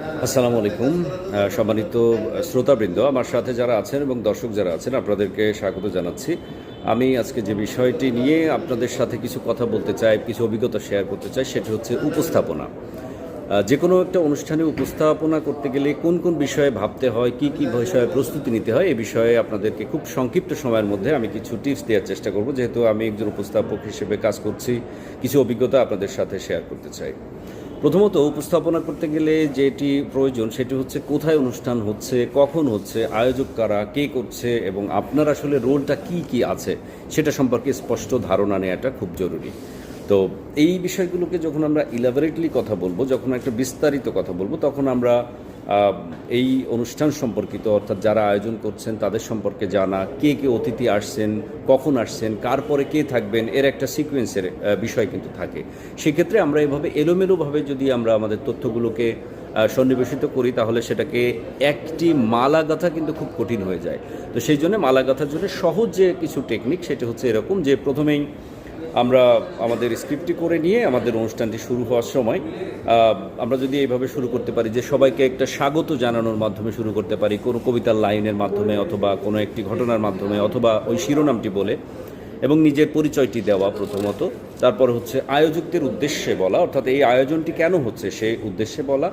আসসালামু আলাইকুম। সম্মানিত শ্রোতাবৃন্দ, আমার সাথে যারা আছেন এবং দর্শক যারা আছেন, আপনাদেরকে স্বাগত জানাচ্ছি। আমি আজকে যে বিষয়টি নিয়ে আপনাদের সাথে কিছু কথা বলতে চাই, কিছু অভিজ্ঞতা শেয়ার করতে চাই, সেটি হচ্ছে উপস্থাপনা। যে কোনো একটা অনুষ্ঠানে উপস্থাপনা করতে গেলে কোন কোন বিষয়ে ভাবতে হয়, কি কি বিষয়ে প্রস্তুতি নিতে হয়, এ বিষয়ে আপনাদেরকে খুব সংক্ষিপ্ত সময়ের মধ্যে আমি কিছু টিপস দেওয়ার চেষ্টা করব। যেহেতু আমি একজন উপস্থাপক হিসেবে কাজ করছি, কিছু অভিজ্ঞতা আপনাদের সাথে শেয়ার করতে চাই। প্রথমত, উপস্থাপনা করতে গেলে যেটি প্রয়োজন সেটি হচ্ছে কোথায় অনুষ্ঠান হচ্ছে, কখন হচ্ছে, আয়োজক কারা, কে করছে এবং আপনার আসলে রোলটা কি কি আছে সেটা সম্পর্কে স্পষ্ট ধারণা নেওয়াটা খুব জরুরি। তো এই বিষয়গুলোকে যখন আমরা ইলাবোরেটলি কথা বলবো, যখন একটা বিস্তারিত কথা বলবো, তখন আমরা এই অনুষ্ঠান সম্পর্কিত, অর্থাৎ যারা আয়োজন করছেন তাদের সম্পর্কে জানা, কে কে অতিথি আসছেন, কখন আসছেন, কার পরে কে থাকবেন, এর একটা সিকোয়েন্সের বিষয় কিন্তু থাকে। সেক্ষেত্রে আমরা এভাবে এলোমেলোভাবে যদি আমরা আমাদের তথ্যগুলোকে সন্নিবেশিত করি, তাহলে সেটাকে একটি মালা গাঁথা কিন্তু খুব কঠিন হয়ে যায়। তো সেই জন্য মালা গাঁথার জন্য সহজ যে কিছু টেকনিক, সেটা হচ্ছে এরকম যে প্রথমেই আমরা আমাদের স্ক্রিপ্টটি করে নিয়ে আমাদের অনুষ্ঠানটি শুরু হওয়ার সময় আমরা যদি এইভাবে শুরু করতে পারি যে সবাইকে একটা স্বাগত জানানোর মাধ্যমে শুরু করতে পারি, কোনো কবিতার লাইনের মাধ্যমে অথবা কোনো একটি ঘটনার মাধ্যমে অথবা ওই শিরোনামটি বলে এবং নিজের পরিচয়টি দেওয়া প্রথমত, তারপর হচ্ছে আয়োজকদের উদ্দেশ্যে বলা, অর্থাৎ এই আয়োজনটি কেন হচ্ছে সেই উদ্দেশ্যে বলা,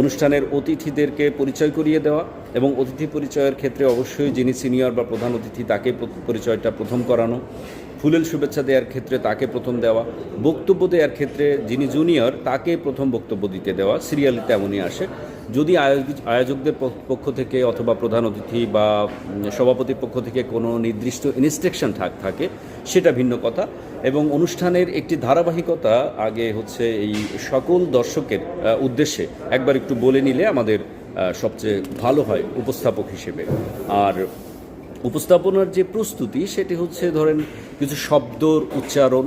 অনুষ্ঠানের অতিথিদেরকে পরিচয় করিয়ে দেওয়া এবং অতিথি পরিচয়ের ক্ষেত্রে অবশ্যই যিনি সিনিয়র বা প্রধান অতিথি তাকে পরিচয়টা প্রথম করানো, ফুলেল শুভেচ্ছা দেওয়ার ক্ষেত্রে তাকে প্রথম দেওয়া, বক্তব্য দেওয়ার ক্ষেত্রে যিনি জুনিয়র তাকে প্রথম বক্তব্য দিতে দেওয়া, সিরিয়ালি তেমনই আসে। যদি আয়োজকদের পক্ষ থেকে অথবা প্রধান অতিথি বা সভাপতির পক্ষ থেকে কোনো নির্দিষ্ট ইনস্ট্রাকশন থাকে সেটা ভিন্ন কথা। এবং অনুষ্ঠানের একটি ধারাবাহিকতা আগে হচ্ছে এই সকল দর্শকের উদ্দেশ্যে একবার একটু বলে নিলে আমাদের সবচেয়ে ভালো হয় উপস্থাপক হিসেবে। আর উপস্থাপনার যে প্রস্তুতি সেটি হচ্ছে ধরেন কিছু শব্দর উচ্চারণ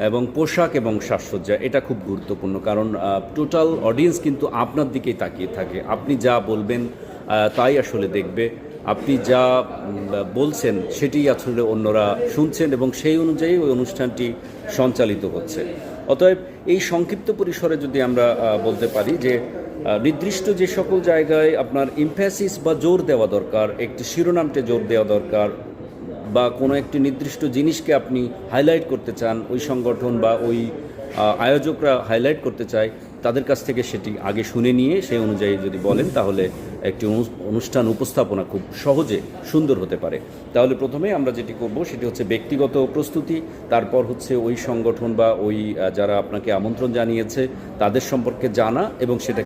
এবং পোশাক এবং সাজসজ্জা, এটা খুব গুরুত্বপূর্ণ। কারণ টোটাল অডিয়েন্স কিন্তু আপনার দিকেই তাকিয়ে থাকে। আপনি যা বলবেন তাই আসলে দেখবে, আপনি যা বলছেন সেটি আসলে অন্যরা শুনছেন এবং সেই অনুযায়ী ওই অনুষ্ঠানটি সঞ্চালিত হচ্ছে। অতএব এই সংক্ষিপ্ত পরিসরে যদি আমরা বলতে পারি যে নির্দিষ্ট যে সকল জায়গায় আপনার ইমফ্যাসিস বা জোর দেওয়া দরকার, একটি শিরোনামকে জোর দেওয়া দরকার, বা কোনো একটি নির্দিষ্ট জিনিসকে আপনি হাইলাইট করতে চান, ওই সংগঠন বা ওই আয়োজকরা হাইলাইট করতে চায়, তাদের কাছ থেকে সেটি আগে শুনে নিয়ে সেই অনুযায়ী যদি বলেন, তাহলে একটি অনুষ্ঠান উপস্থাপনা খুব সহজে সুন্দর হতে পারে। তাহলে প্রথমে আমরা যেটি করব সেটি হচ্ছে ব্যক্তিগত প্রস্তুতি, তারপর হচ্ছে ওই সংগঠন বা ওই যারা আপনাকে আমন্ত্রণ জানিয়েছে তাদের সম্পর্কে জানা এবং সেটা